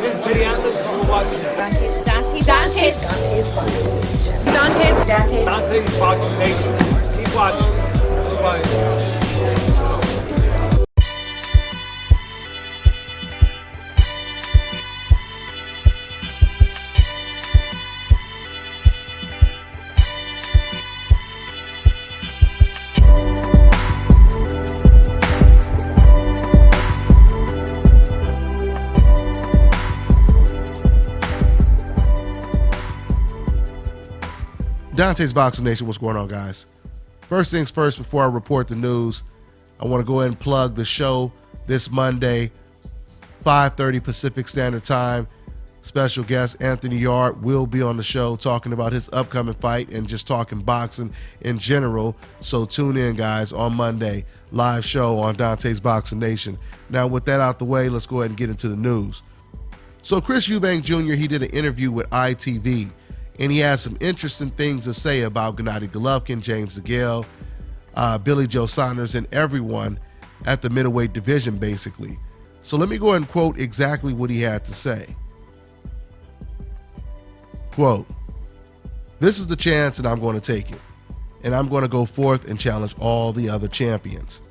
It is the anthem you watch. Dante's Boxing Nation. Dante's Boxing Nation. Keep watching. Keep watching. Dante's Boxing Nation, what's going on, guys? First things first, before I report the news, I want to go ahead and plug the show this Monday, 5:30 Pacific Standard Time. Special guest Anthony Yard will be on the show talking about his upcoming fight and just talking boxing in general. So tune in, guys, on Monday, live show on Dante's Boxing Nation. Now, with that out the way, let's go ahead and get into the news. So Chris EUBANK Jr., he did an interview with ITV, and he has some interesting things to say about Gennady Golovkin, James DeGale, Billy Joe Saunders, and everyone at the middleweight division, basically. So let me go ahead and quote exactly what he had to say. Quote, "This is the chance and I'm going to take it. And I'm going to go forth and challenge all the other champions.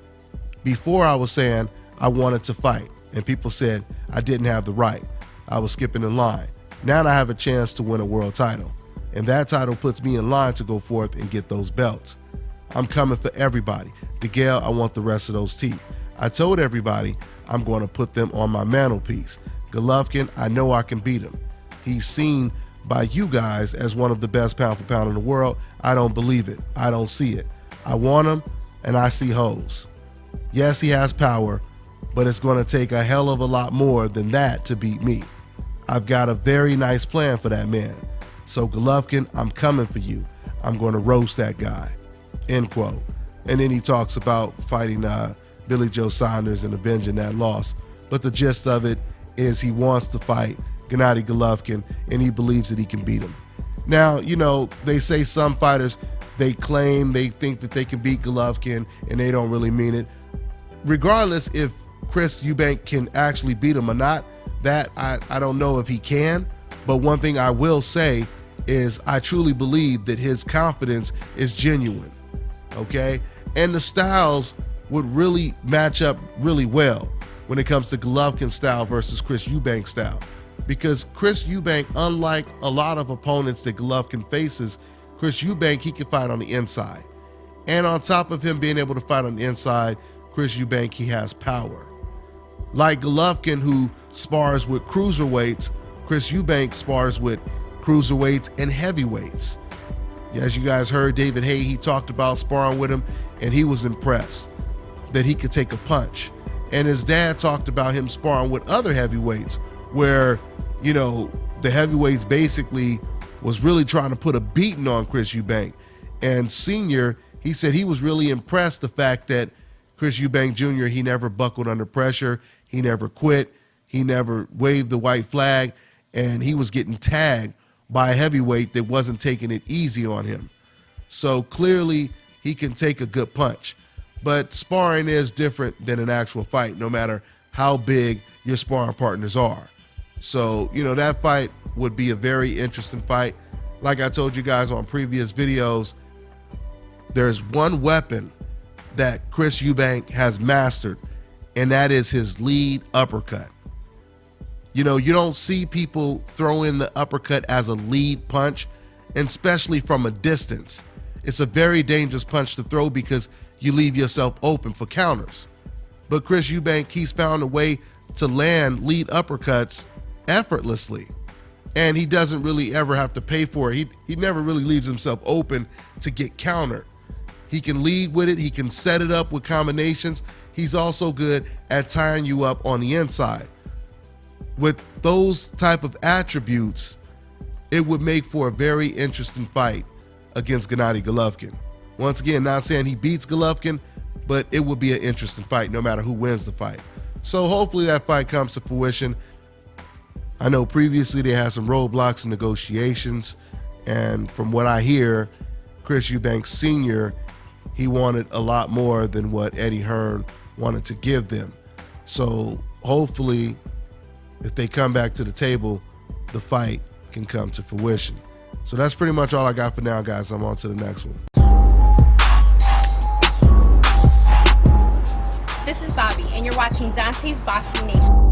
Before I was saying I wanted to fight, and people said I didn't have the right. I was skipping in line. Now I have a chance to win a world title. And that title puts me in line to go forth and get those belts. I'm coming for everybody. DeGale, I want the rest of those teeth. I told everybody I'm going to put them on my mantelpiece. Golovkin, I know I can beat him. He's seen by you guys as one of the best pound for pound in the world. I don't believe it. I don't see it. I want him, and I see holes. Yes, he has power, but it's going to take a hell of a lot more than that to beat me. I've got a very nice plan for that man. So Golovkin, I'm coming for you. I'm going to roast that guy." End quote. And then he talks about fighting Billy Joe Saunders and avenging that loss. But the gist of it is he wants to fight Gennady Golovkin, and he believes that he can beat him. Now, you know, they say some fighters, they claim they think that they can beat Golovkin, and they don't really mean it. Regardless if Chris EUBANK can actually beat him or not, that I don't know if he can. But one thing I will say is I truly believe that his confidence is genuine, okay? And the styles would really match up really well when it comes to Golovkin's style versus Chris EUBANK's style. Because Chris EUBANK, unlike a lot of opponents that Golovkin faces, Chris EUBANK, he can fight on the inside. And on top of him being able to fight on the inside, Chris EUBANK, he has power. Like Golovkin, who spars with cruiserweights, Chris EUBANK spars with cruiserweights and heavyweights. As you guys heard, David Haye, he talked about sparring with him, and he was impressed that he could take a punch. And his dad talked about him sparring with other heavyweights where, you know, the heavyweights basically was really trying to put a beating on Chris EUBANK. And Senior, he said he was really impressed the fact that Chris EUBANK Jr., he never buckled under pressure, he never quit, he never waved the white flag, and he was getting tagged by a heavyweight that wasn't taking it easy on him. So clearly he can take a good punch. But sparring is different than an actual fight, no matter how big your sparring partners are. So, you know, that fight would be a very interesting fight. Like I told you guys on previous videos, there's one weapon that Chris EUBANK has mastered, and that is his lead uppercut. You know, you don't see people throw in the uppercut as a lead punch, and especially from a distance. It's a very dangerous punch to throw because you leave yourself open for counters. But Chris EUBANK, he's found a way to land lead uppercuts effortlessly, and he doesn't really ever have to pay for it. He never really leaves himself open to get countered. He can lead with it. He can set it up with combinations. He's also good at tying you up on the inside. With those type of attributes, it would make for a very interesting fight against Gennady Golovkin. Once again, not saying he beats Golovkin, but it would be an interesting fight no matter who wins the fight. So hopefully that fight comes to fruition. I know previously they had some roadblocks and negotiations, and from what I hear, Chris EUBANK Sr., he wanted a lot more than what Eddie Hearn wanted to give them. So hopefully if they come back to the table, the fight can come to fruition. So that's pretty much all I got for now, guys. I'm on to the next one. This is Bobby, and you're watching Dante's Boxing Nation.